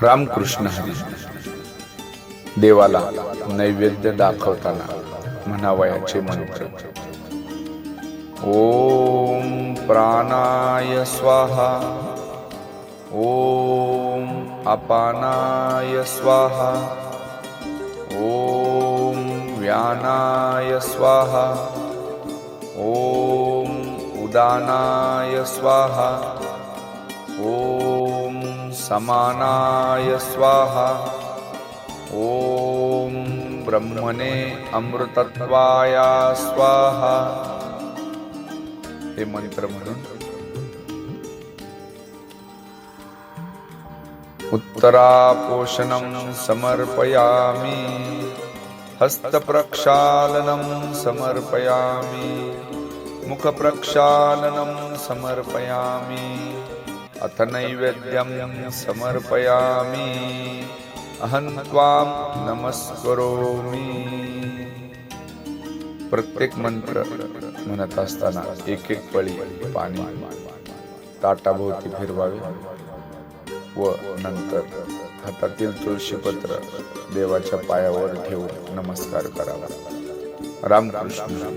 रामकृष्ण हरी. देवाला नैवेद्य दाखवताना म्हणावयाचे मंत्र. ओम प्राणाय स्वाहा, ओम अपानाय स्वाहा, ओम व्यानाय स्वाहा, ओम उदानाय स्वाहा, ओम समानाय स्वाहा, ओम ब्रह्मणे अमृतत्वाय स्वाहा. हे मंत्र म्हणून उत्तरापोषणं समर्पयामि, हस्तप्रक्षालनं समर्पयामि, मुखप्रक्षालनं समर्पयामि, अथ नैवेद्यं समर्पयामि. अहं त्वां नमस्करोमि. प्रत्येक मंत्र म्हणत असताना एक एक पळी पाणी ताटाभोवती फिरवावे व नंतर हातातील तुळशीपत्र देवाच्या पायावर ठेवून नमस्कार करावा. रामकृष्ण.